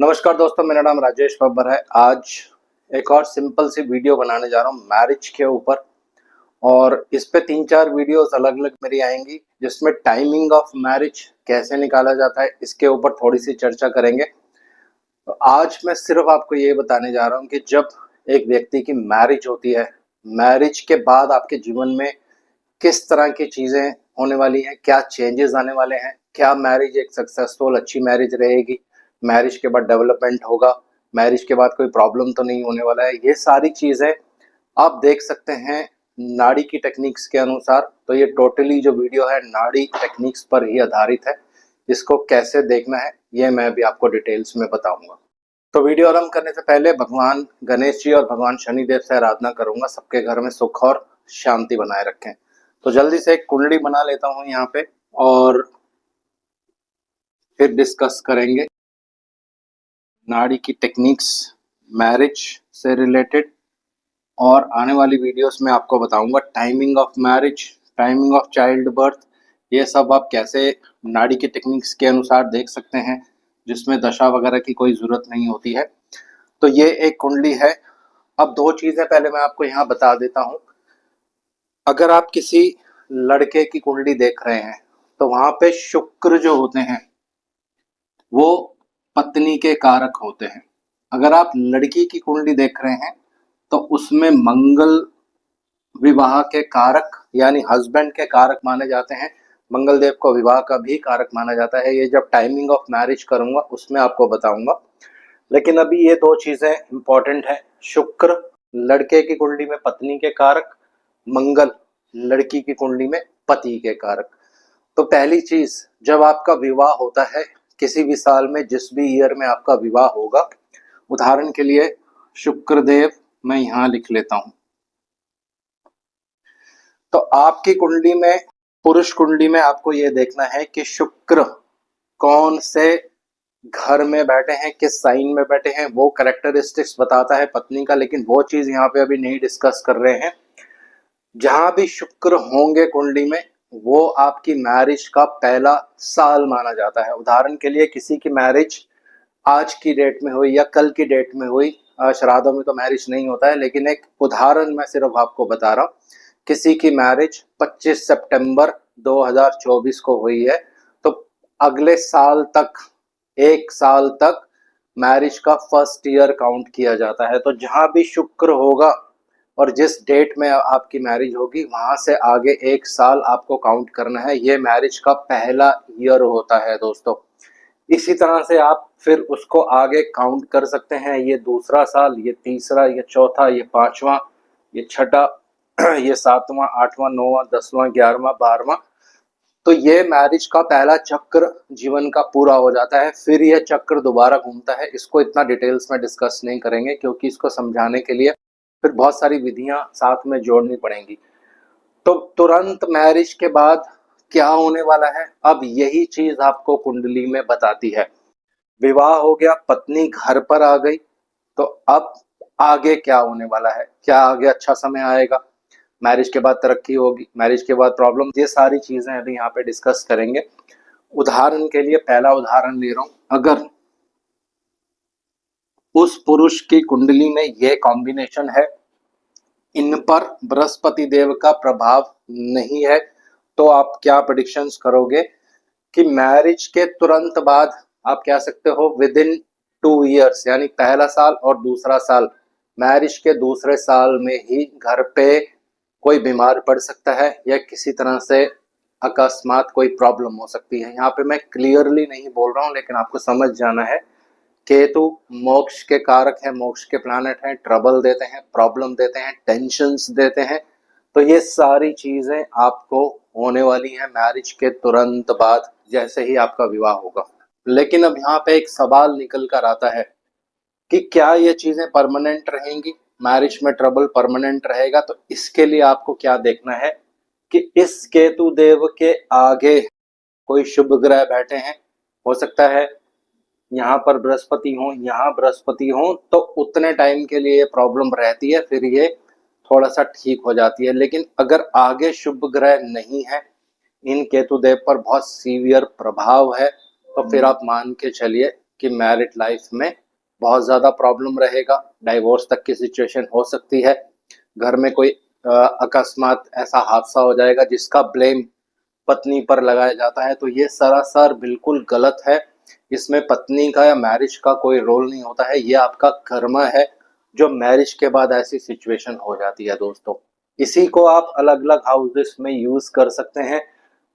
नमस्कार दोस्तों, मेरा नाम राजेश बब्बर है। आज एक और सिंपल सी वीडियो बनाने जा रहा हूँ मैरिज के ऊपर। और इस पे 3-4 वीडियोस अलग अलग मेरी आएंगी जिसमें टाइमिंग ऑफ मैरिज कैसे निकाला जाता है इसके ऊपर थोड़ी सी चर्चा करेंगे। तो आज मैं सिर्फ आपको ये बताने जा रहा हूँ कि जब एक व्यक्ति की मैरिज होती है, मैरिज के बाद आपके जीवन में किस तरह की चीज़ें होने वाली हैं, क्या चेंजेस आने वाले हैं, क्या मैरिज एक सक्सेसफुल अच्छी मैरिज रहेगी, मैरिज के बाद डेवलपमेंट होगा, मैरिज के बाद कोई प्रॉब्लम तो नहीं होने वाला है। ये सारी चीज़ें आप देख सकते हैं नाड़ी की टेक्निक्स के अनुसार। तो ये टोटली जो वीडियो है नाड़ी टेक्निक्स पर ही आधारित है। इसको कैसे देखना है ये मैं भी आपको डिटेल्स में बताऊंगा। तो वीडियो आरंभ करने से पहले भगवान गणेश जी और भगवान शनिदेव से आराधना करूंगा सबके घर में सुख और शांति बनाए रखें। तो जल्दी से एक कुंडली बना लेता हूं यहाँ पे और फिर डिस्कस करेंगे नाड़ी की टेक्निक्स मैरिज से रिलेटेड। और आने वाली वीडियोस में आपको बताऊंगा timing of marriage, timing of child birth, ये सब आप कैसे नाड़ी की टेक्निक्स के अनुसार देख सकते हैं जिसमें दशा वगैरह की कोई ज़रूरत नहीं होती है। तो ये एक कुंडली है। अब दो चीज़ें पहले मैं आपको यहाँ बता देता हूँ। अगर आप किसी लड़के की कुंडली देख रहे हैं तो वहाँ पे शुक्र जो होते हैं वो पत्नी के कारक होते हैं। अगर आप लड़की की कुंडली देख रहे हैं तो उसमें मंगल विवाह के कारक यानी हस्बैंड के कारक माने जाते हैं। मंगल देव को विवाह का भी कारक माना जाता है। ये जब टाइमिंग ऑफ मैरिज करूंगा उसमें आपको बताऊंगा। लेकिन अभी ये दो चीजें इंपॉर्टेंट है। शुक्र लड़के की कुंडली में पत्नी के कारक, मंगल लड़की की कुंडली में पति के कारक। तो पहली चीज, जब आपका विवाह होता है किसी भी साल में, जिस भी ईयर में आपका विवाह होगा, उदाहरण के लिए शुक्रदेव मैं यहां लिख लेता हूं। तो आपकी कुंडली में, पुरुष कुंडली में आपको यह देखना है कि शुक्र कौन से घर में बैठे हैं, किस साइन में बैठे हैं। वो कैरेक्टरिस्टिक्स बताता है पत्नी का, लेकिन वो चीज यहाँ पे अभी नहीं डिस्कस कर रहे हैं। जहां भी शुक्र होंगे कुंडली में वो आपकी मैरिज का पहला साल माना जाता है। उदाहरण के लिए किसी की मैरिज आज की डेट में हुई या कल की डेट में हुई, श्राद्धों में तो मैरिज नहीं होता है, लेकिन एक उदाहरण मैं सिर्फ आपको बता रहा हूँ। किसी की मैरिज 25 सितंबर 2024 को हुई है तो अगले साल तक, एक साल तक मैरिज का फर्स्ट ईयर काउंट किया जाता है। तो जहां भी शुक्र होगा और जिस डेट में आपकी मैरिज होगी वहां से आगे एक साल आपको काउंट करना है। ये मैरिज का पहला ईयर होता है दोस्तों। इसी तरह से आप फिर उसको आगे काउंट कर सकते हैं। ये दूसरा साल, ये तीसरा, ये चौथा, ये पांचवा, ये छठा, ये सातवां, आठवां, नौवां, 10वां, 11वां, 12वां। तो ये मैरिज का पहला चक्र जीवन का पूरा हो जाता है। फिर ये चक्र दोबारा घूमता है। इसको इतना डिटेल्स में डिस्कस नहीं करेंगे क्योंकि इसको समझाने के लिए फिर बहुत सारी विधियां साथ में जोड़नी पड़ेंगी। तो तुरंत मैरिज के बाद क्या होने वाला है, अब यही चीज आपको कुंडली में बताती है। विवाह हो गया, पत्नी घर पर आ गई, तो अब आगे क्या होने वाला है, क्या आगे अच्छा समय आएगा, मैरिज के बाद तरक्की होगी, मैरिज के बाद प्रॉब्लम, ये सारी चीजें अभी यहाँ पे डिस्कस करेंगे। उदाहरण के लिए पहला उदाहरण ले रहा हूं। अगर उस पुरुष की कुंडली में ये कॉम्बिनेशन है, इन पर बृहस्पति देव का प्रभाव नहीं है, तो आप क्या प्रेडिक्शंस करोगे कि मैरिज के तुरंत बाद आप कह सकते हो विद इन 2 ईयर्स, यानी पहला साल और दूसरा साल, मैरिज के दूसरे साल में ही घर पे कोई बीमार पड़ सकता है या किसी तरह से अकस्मात कोई प्रॉब्लम हो सकती है। यहाँ पे मैं क्लियरली नहीं बोल रहा हूँ लेकिन आपको समझ जाना है। केतु मोक्ष के कारक है, मोक्ष के प्लैनेट हैं, ट्रबल देते हैं, प्रॉब्लम देते हैं, टेंशन्स देते हैं। तो ये सारी चीजें आपको होने वाली हैं मैरिज के तुरंत बाद, जैसे ही आपका विवाह होगा। लेकिन अब यहाँ पे एक सवाल निकल कर आता है कि क्या ये चीजें परमानेंट रहेंगी, मैरिज में ट्रबल परमानेंट रहेगा? तो इसके लिए आपको क्या देखना है कि इस केतु देव के आगे कोई शुभ ग्रह बैठे हैं। हो सकता है यहाँ पर बृहस्पति हो, यहाँ बृहस्पति हो, तो उतने टाइम के लिए ये प्रॉब्लम रहती है, फिर ये थोड़ा सा ठीक हो जाती है। लेकिन अगर आगे शुभ ग्रह नहीं है, इन केतु देव पर बहुत सीवियर प्रभाव है, तो फिर आप मान के चलिए कि मैरिड लाइफ में बहुत ज़्यादा प्रॉब्लम रहेगा, डाइवोर्स तक की सिचुएशन हो सकती है, घर में कोई अकस्मात ऐसा हादसा हो जाएगा जिसका ब्लेम पत्नी पर लगाया जाता है, तो ये सरासर बिल्कुल गलत है। इसमें पत्नी का या मैरिज का कोई रोल नहीं होता है, ये आपका कर्म है जो मैरिज के बाद ऐसी सिचुएशन हो जाती है दोस्तों। इसी को आप अलग अलग हाउसेस में यूज कर सकते हैं।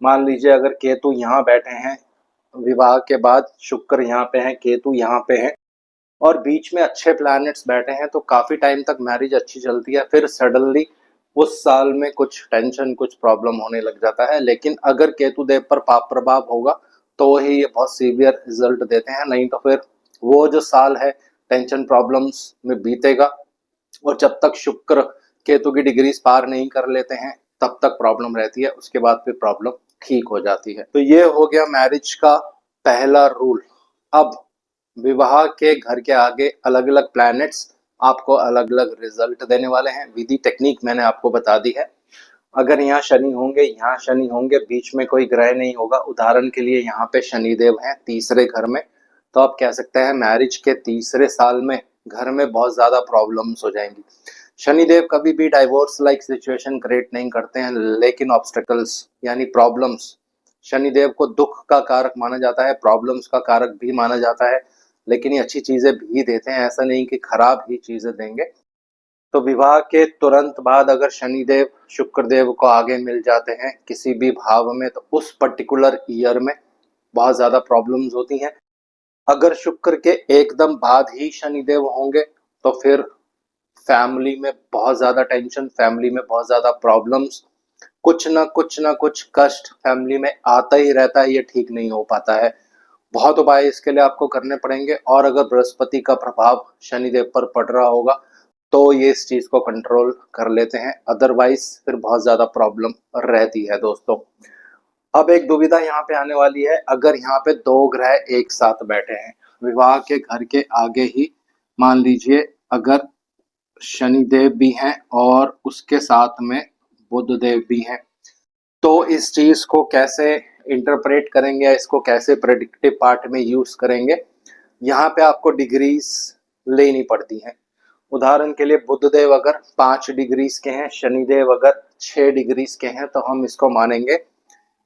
मान लीजिए अगर केतु यहाँ बैठे हैं, विवाह के बाद शुक्र यहाँ पे है, केतु यहाँ पे है और बीच में अच्छे प्लैनेट्स बैठे हैं, तो काफी टाइम तक मैरिज अच्छी चलती है। फिर सडनली उस साल में कुछ टेंशन, कुछ प्रॉब्लम होने लग जाता है। लेकिन अगर केतु देव पर पाप प्रभाव होगा तो ही ये बहुत सीवियर रिजल्ट देते हैं, नहीं तो फिर वो जो साल है टेंशन प्रॉब्लम्स में बीतेगा। और जब तक शुक्र केतु की डिग्रीज पार नहीं कर लेते हैं तब तक प्रॉब्लम रहती है, उसके बाद फिर प्रॉब्लम ठीक हो जाती है। तो ये हो गया मैरिज का पहला रूल। अब विवाह के घर के आगे अलग अलग प्लैनेट्स आपको अलग अलग रिजल्ट देने वाले हैं। विधि टेक्निक मैंने आपको बता दी है। अगर यहाँ शनि होंगे, यहाँ शनि होंगे, बीच में कोई ग्रह नहीं होगा, उदाहरण के लिए यहाँ पे शनिदेव हैं तीसरे घर में, तो आप कह सकते हैं मैरिज के तीसरे साल में घर में बहुत ज्यादा प्रॉब्लम्स हो जाएंगी। शनिदेव कभी भी डाइवोर्स लाइक सिचुएशन क्रिएट नहीं करते हैं, लेकिन ऑब्स्टेकल्स यानी प्रॉब्लम्स, शनिदेव को दुख का कारक माना जाता है, प्रॉब्लम्स का कारक भी माना जाता है, लेकिन ये अच्छी चीजें भी देते हैं, ऐसा नहीं कि खराब ही चीजें देंगे। तो विवाह के तुरंत बाद अगर शनिदेव शुक्रदेव को आगे मिल जाते हैं किसी भी भाव में, तो उस पर्टिकुलर ईयर में बहुत ज्यादा प्रॉब्लम्स होती हैं। अगर शुक्र के एकदम बाद ही शनिदेव होंगे तो फिर फैमिली में बहुत ज्यादा टेंशन, फैमिली में बहुत ज्यादा प्रॉब्लम्स, कुछ ना कुछ कष्ट फैमिली में आता ही रहता है, ये ठीक नहीं हो पाता है। बहुत उपाय इसके लिए आपको करने पड़ेंगे। और अगर बृहस्पति का प्रभाव शनिदेव पर पड़ रहा होगा तो ये इस चीज को कंट्रोल कर लेते हैं, अदरवाइज फिर बहुत ज्यादा प्रॉब्लम रहती है दोस्तों। अब एक दुविधा यहाँ पे आने वाली है, अगर यहाँ पे दो ग्रह एक साथ बैठे हैं विवाह के घर के आगे ही, मान लीजिए अगर शनिदेव भी हैं और उसके साथ में बुध देव भी हैं, तो इस चीज को कैसे इंटरप्रेट करेंगे, इसको कैसे प्रेडिक्टिव पार्ट में यूज करेंगे। यहाँ पे आपको डिग्रीज लेनी पड़ती हैं। उदाहरण के लिए बुधदेव अगर 5 डिग्रीज के हैं, शनिदेव अगर 6 डिग्रीज के हैं, तो हम इसको मानेंगे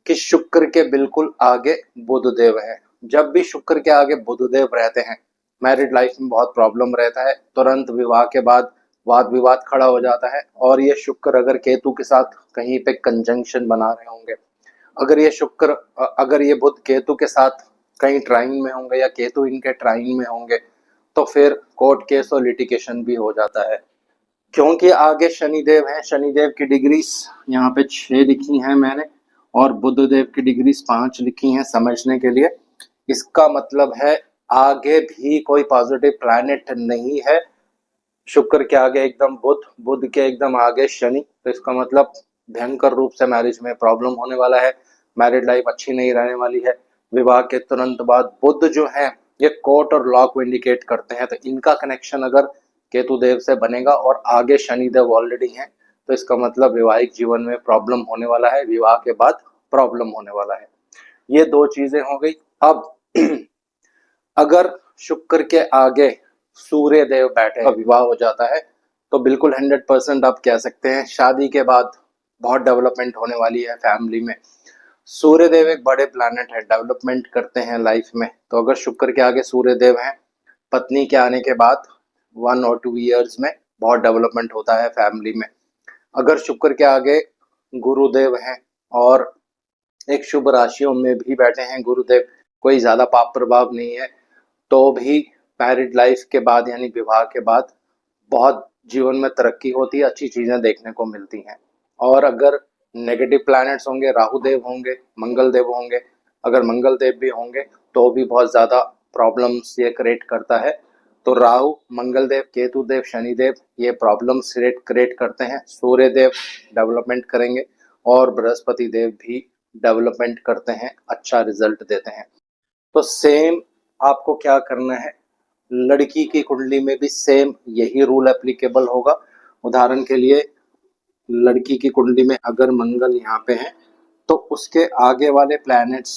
कि शुक्र के बिल्कुल आगे बुधदेव है। जब भी शुक्र के आगे बुधदेव रहते हैं मैरिड लाइफ में बहुत प्रॉब्लम रहता है, तुरंत विवाह के बाद वाद विवाद खड़ा हो जाता है। और ये शुक्र अगर केतु के साथ कहीं पे कंजंक्शन बना रहे होंगे, अगर ये शुक्र अगर ये बुध केतु के साथ कहीं ट्राइन में होंगे या केतु इनके ट्राइन में होंगे, तो फिर कोर्ट केस और लिटिगेशन भी हो जाता है। क्योंकि आगे शनिदेव हैं, शनिदेव की डिग्रीज यहाँ पे 6 लिखी हैं मैंने और बुधदेव की डिग्रीज 5 लिखी हैं समझने के लिए। इसका मतलब है आगे भी कोई पॉजिटिव प्लैनेट नहीं है। शुक्र के आगे एकदम बुध, बुध के एकदम आगे शनि, तो इसका मतलब भयंकर रूप से मैरिज में प्रॉब्लम होने वाला है, मैरिड लाइफ अच्छी नहीं रहने वाली है। विवाह के तुरंत बाद बुध जो है ये कोर्ट और लॉ को इंडिकेट करते हैं, तो इनका कनेक्शन अगर केतु देव से बनेगा और आगे शनिदेव ऑलरेडी हैं, तो इसका मतलब वैवाहिक जीवन में प्रॉब्लम होने वाला है, विवाह के बाद प्रॉब्लम होने वाला है। ये दो चीजें हो गई। अब अगर शुक्र के आगे सूर्य देव बैठे विवाह हो जाता है, तो बिल्कुल 100% आप कह सकते हैं शादी के बाद बहुत डेवलपमेंट होने वाली है फैमिली में। सूर्य देव एक बड़े प्लैनेट है, डेवलपमेंट करते हैं लाइफ में। तो अगर शुक्र के आगे सूर्य देव हैं, पत्नी के आने के बाद 1 और 2 ईयर्स में बहुत डेवलपमेंट होता है फैमिली में। अगर शुक्र के आगे गुरुदेव हैं और एक शुभ राशियों में भी बैठे हैं गुरुदेव, कोई ज्यादा पाप प्रभाव नहीं है, तो भी मैरिड लाइफ के बाद यानी विवाह के बाद बहुत जीवन में तरक्की होती है, अच्छी चीजें देखने को मिलती हैं। और अगर नेगेटिव प्लैनेट्स होंगे, राहु देव होंगे, मंगल देव होंगे, अगर मंगल देव भी होंगे तो भी बहुत ज्यादा प्रॉब्लम्स ये क्रिएट करता है। तो राहु, मंगल देव, केतु देव, शनि देव ये प्रॉब्लम्स क्रिएट करते हैं। सूर्य देव डेवलपमेंट करेंगे और बृहस्पति देव भी डेवलपमेंट करते हैं, अच्छा रिजल्ट देते हैं। तो सेम आपको क्या करना है, लड़की की कुंडली में भी सेम यही रूल एप्लीकेबल होगा। उदाहरण के लिए लड़की की कुंडली में अगर मंगल यहाँ पे है, तो उसके आगे वाले प्लैनेट्स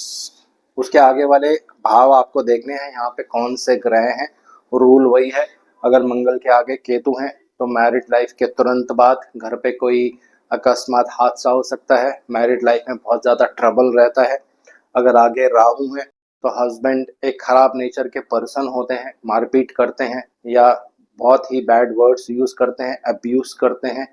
उसके आगे वाले भाव आपको देखने हैं, यहाँ पे कौन से ग्रह हैं। रूल वही है, अगर मंगल के आगे केतु हैं तो मैरिड लाइफ के तुरंत बाद घर पे कोई अकस्मात हादसा हो सकता है, मैरिड लाइफ में बहुत ज़्यादा ट्रबल रहता है। अगर आगे राहु है तो हस्बैंड एक खराब नेचर के पर्सन होते हैं, मारपीट करते हैं या बहुत ही बैड वर्ड्स यूज़ करते हैं, अब्यूज करते हैं।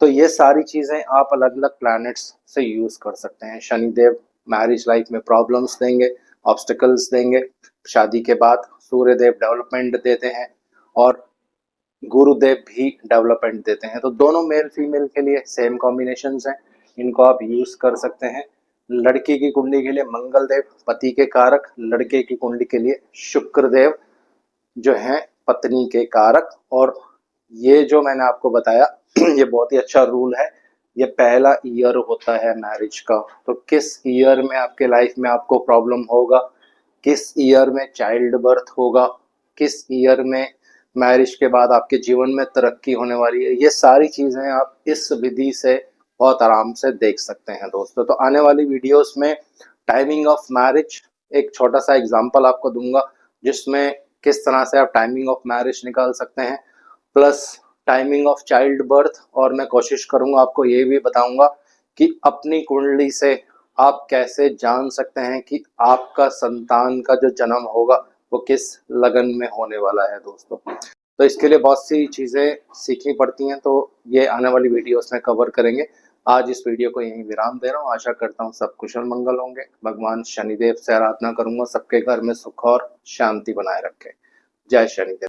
तो ये सारी चीज़ें आप अलग अलग प्लैनेट्स से यूज़ कर सकते हैं। शनिदेव मैरिज लाइफ में प्रॉब्लम्स देंगे, ऑब्स्टिकल्स देंगे। शादी के बाद सूर्यदेव डेवलपमेंट देते हैं और गुरुदेव भी डेवलपमेंट देते हैं। तो दोनों मेल फीमेल के लिए सेम कॉम्बिनेशंस हैं, इनको आप यूज़ कर सकते हैं। लड़की की कुंडली के लिए मंगल देव पति के कारक, लड़के की कुंडली के लिए शुक्र देव जो हैं पत्नी के कारक। और ये जो मैंने आपको बताया ये बहुत ही अच्छा रूल है। ये पहला ईयर होता है मैरिज का, तो किस ईयर में आपके लाइफ में आपको प्रॉब्लम होगा, किस ईयर में चाइल्ड बर्थ होगा, किस ईयर में मैरिज के बाद आपके जीवन में तरक्की होने वाली है, ये सारी चीज़ें आप इस विधि से बहुत आराम से देख सकते हैं दोस्तों। तो आने वाली वीडियोस में टाइमिंग ऑफ मैरिज एक छोटा सा एग्जांपल आपको दूंगा, जिसमें किस तरह से आप टाइमिंग ऑफ मैरिज निकाल सकते हैं, plus timing of child birth. और मैं कोशिश करूंगा आपको ये भी बताऊंगा कि अपनी कुंडली से आप कैसे जान सकते हैं कि आपका संतान का जो जन्म होगा वो किस लगन में होने वाला है दोस्तों। तो इसके लिए बहुत सी चीज़ें सीखनी पड़ती हैं, तो ये आने वाली वीडियोस में कवर करेंगे। आज इस वीडियो को यहीं विराम दे रहा हूँ। आशा करता हूँ सब कुशल मंगल होंगे। भगवान शनिदेव से आराधना करूंगा सबके घर में सुख और शांति बनाए रखे। जय शनिदेव।